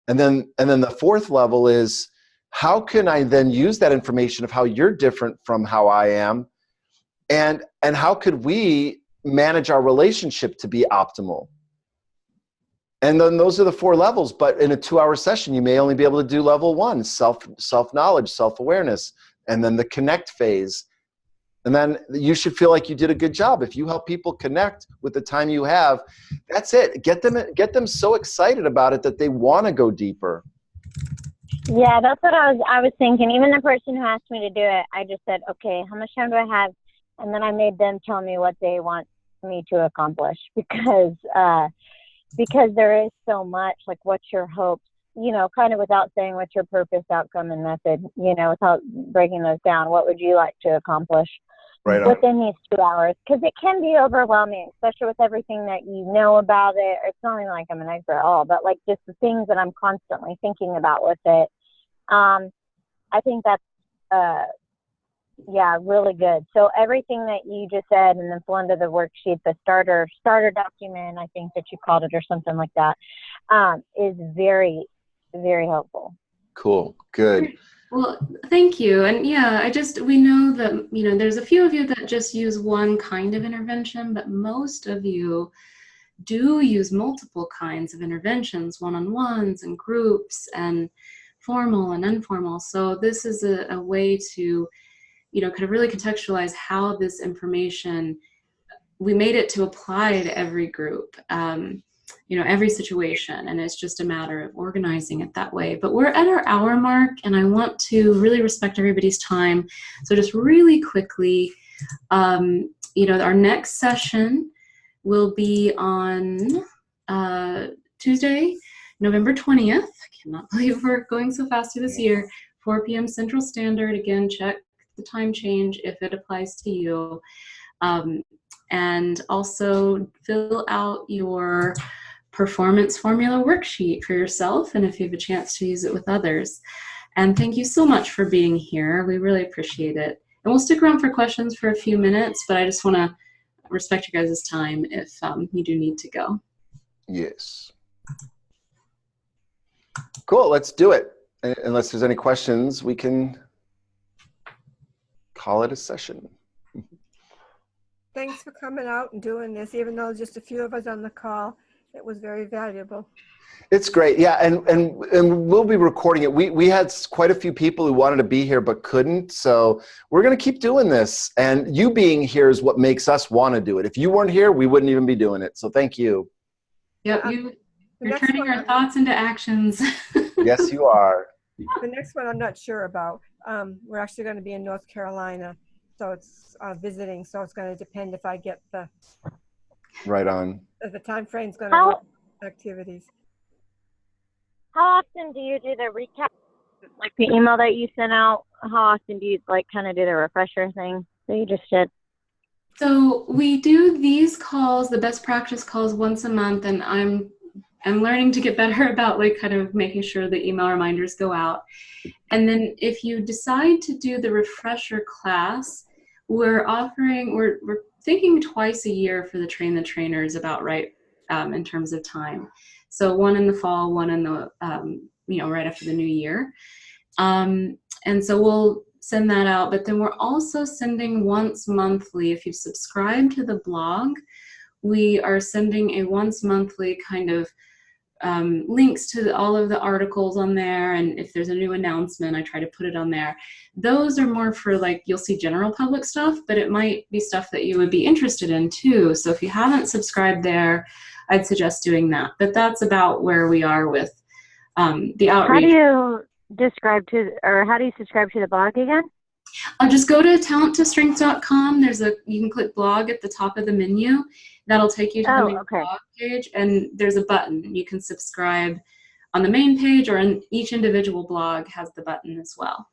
And then the 4th level is, how can I then use that information of how you're different from how I am? And how could we manage our relationship to be optimal? And then those are the 4 levels. But in a 2-hour session, you may only be able to do level 1, self-knowledge, self-awareness, and then the connect phase. And then you should feel like you did a good job. If you help people connect with the time you have, that's it. Get them so excited about it that they want to go deeper. Yeah, that's what I was thinking. Even the person who asked me to do it, I just said, okay, how much time do I have? And then I made them tell me what they want me to accomplish, because there is so much, like, what's your hopes, you know, kind of without saying what's your purpose, outcome, and method, you know, without breaking those down. What would you like to accomplish within these 2 hours? Because it can be overwhelming, especially with everything that you know about it. It's not even like I'm an expert at all, but like just the things that I'm constantly thinking about with it. I think that's, really good. So everything that you just said, and then full into the worksheet, the starter document, I think that you called it, or something like that, is very, very helpful. Cool. Good. Well, thank you. And yeah, we know that, you know, there's a few of you that just use one kind of intervention, but most of you do use multiple kinds of interventions, one-on-ones and groups and formal and informal. So this is a way to, kind of really contextualize how this information, we made it to apply to every group, every situation, and it's just a matter of organizing it that way. But we're at our hour mark, and I want to really respect everybody's time. So just really quickly, our next session will be on Tuesday, November 20th. I cannot believe we're going so fast through this year. 4 p.m. Central Standard. Again, check the time change if it applies to you. And also fill out your performance formula worksheet for yourself, and if you have a chance to use it with others. And thank you so much for being here. We really appreciate it. And we'll stick around for questions for a few minutes, but I just want to respect your guys' time if you do need to go. Yes. Cool, let's do it. Unless there's any questions, we can call it a session. Thanks for coming out and doing this, even though just a few of us on the call. It was very valuable. It's great, yeah, and we'll be recording it. We had quite a few people who wanted to be here but couldn't, so we're going to keep doing this. And you being here is what makes us want to do it. If you weren't here, we wouldn't even be doing it. So thank you. Yep, you're turning your thoughts into actions. Yes, you are. The next one I'm not sure about. We're actually going to be in North Carolina, so it's visiting. So it's going to depend if I get the right on. The time frame's going to work activities. How often do you do the recap? Like the email that you sent out, how often do you kind of do the refresher thing that you just did? So we do these calls, the best practice calls, once a month, and I'm learning to get better about kind of making sure the email reminders go out. And then if you decide to do the refresher class, we're thinking twice a year for the Train the Trainers about right in terms of time. So one in the fall, one in the, right after the new year. And so we'll send that out, but then we're also sending once monthly. If you subscribe to the blog, we are sending a once monthly kind of links to all of the articles on there, and if there's a new announcement, I try to put it on there. Those are more for you'll see general public stuff, but it might be stuff that you would be interested in too. So if you haven't subscribed there, I'd suggest doing that. But that's about where we are with the outreach. How do you subscribe to the blog again? Just go to talenttostrength.com. You can click blog at the top of the menu. That'll take you to the main blog page, and there's a button. You can subscribe on the main page, or in each individual blog has the button as well.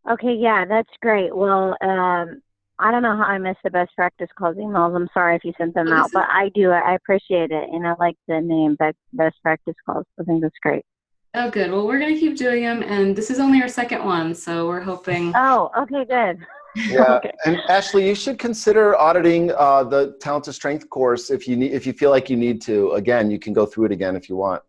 Okay, yeah, that's great. Well, I don't know how I missed the best practice calls emails. I'm sorry if you sent them out, but I do. I appreciate it, and I like the name best practice calls. I think that's great. Oh, good. Well, we're going to keep doing them, and this is only our second one, so we're hoping. Oh, okay, good. Yeah, okay. And Ashley, you should consider auditing the Talent to Strength course if you feel like you need to. Again, you can go through it again if you want.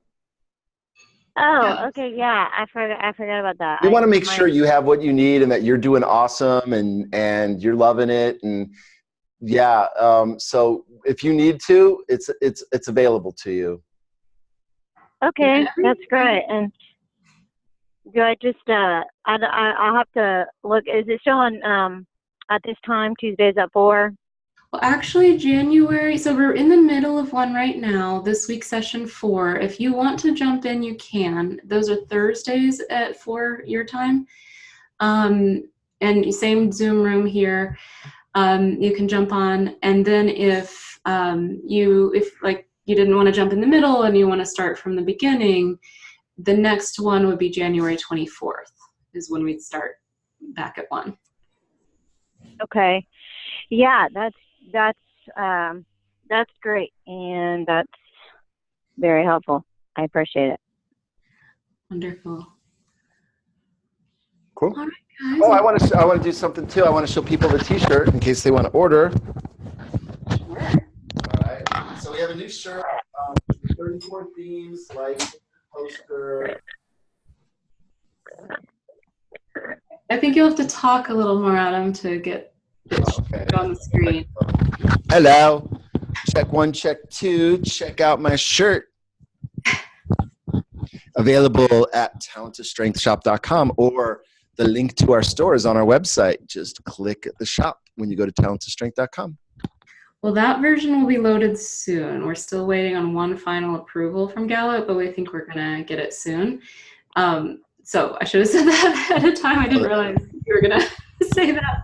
Oh, okay, yeah. I forgot about that. We want to make sure you have what you need and that you're doing awesome and you're loving it, and yeah. So if you need to, it's available to you. Okay, that's great. And do I just I'll have to look. Is it showing at this time Tuesdays at 4? Well, actually, January. So we're in the middle of one right now. This week, session 4. If you want to jump in, you can. Those are Thursdays at 4 your time, and same Zoom room here. You can jump on, and then if you didn't want to jump in the middle and you want to start from the beginning, the next one would be January 24th is when we'd start back at 1. Okay. Yeah, that's great, and that's very helpful. I appreciate it. Wonderful. Cool. All right, guys. Oh, I want to do something too. I want to show people the T-shirt in case they want to order. So we have a new shirt, 34 themes, like poster. I think you'll have to talk a little more, Adam, to get on the screen. Hello. Check one, check two. Check out my shirt. Available at talentedstrengthshop.com, or the link to our store is on our website. Just click the shop when you go to talentedstrength.com. Well, that version will be loaded soon. We're still waiting on one final approval from Gallup, but we think we're going to get it soon. So I should have said that ahead of time. I didn't realize you were going to say that.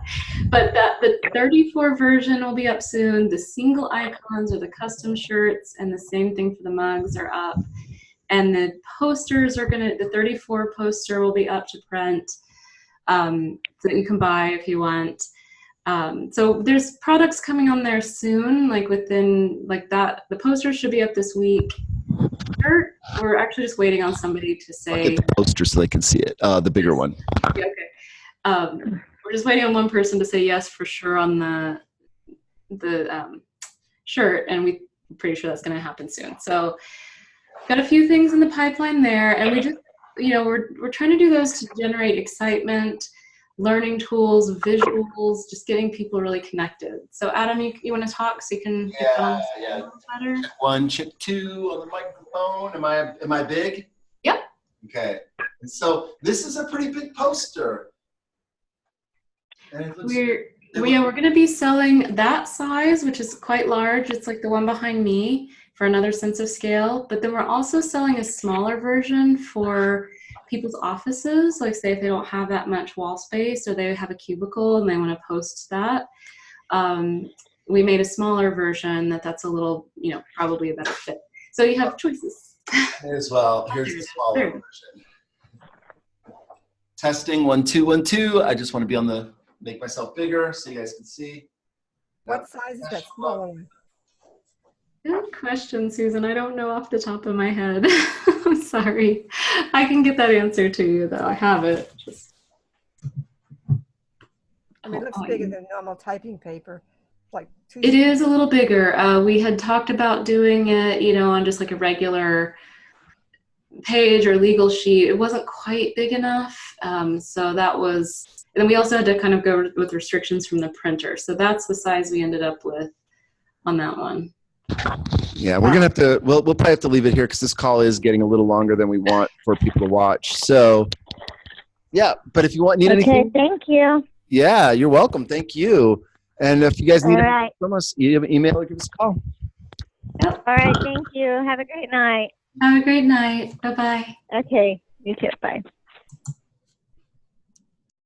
But the 34 version will be up soon. The single icons or the custom shirts, and the same thing for the mugs, are up. And the posters the 34 poster will be up to print, so that you can buy if you want. So there's products coming on there soon, like within that. The poster should be up this week. We're actually just waiting on somebody to say. I'll get the poster so they can see it. The bigger one. Yeah, okay. We're just waiting on one person to say yes for sure on the shirt, and we're pretty sure that's going to happen soon. So got a few things in the pipeline there, and we just, we're trying to do those to generate excitement, learning tools, visuals, just getting people really connected. So Adam, you want to talk so you can Yeah. better? Check one, check two on the microphone. Am I big? Yep. Okay. And so this is a pretty big poster. And it looks, we're going to be selling that size, which is quite large. It's like the one behind me, for another sense of scale. But then we're also selling a smaller version for people's offices. Like, say if they don't have that much wall space, or they have a cubicle and they want to post that. We made a smaller version that's a little, probably a better fit. So you have choices. As well. Here's the smaller version. Testing 1 2 1 2. I just want to make myself bigger so you guys can see. What size is that smaller one? Good question, Susan. I don't know off the top of my head. I'm sorry. I can get that answer to you, though. I have it. I mean, it looks bigger than normal typing paper. It is a little bigger. We had talked about doing it, on just like a regular page or legal sheet. It wasn't quite big enough. So that was, and then we also had to kind of go with restrictions from the printer. So that's the size we ended up with on that one. Yeah, we're gonna have to. We'll probably have to leave it here because this call is getting a little longer than we want for people to watch. So, yeah. But if you need anything, okay, thank you. Yeah, you're welcome. Thank you. And if you guys need anything from us, you have an email or give us a call. All right, thank you. Have a great night. Have a great night. Bye-bye. Okay, you too. Bye.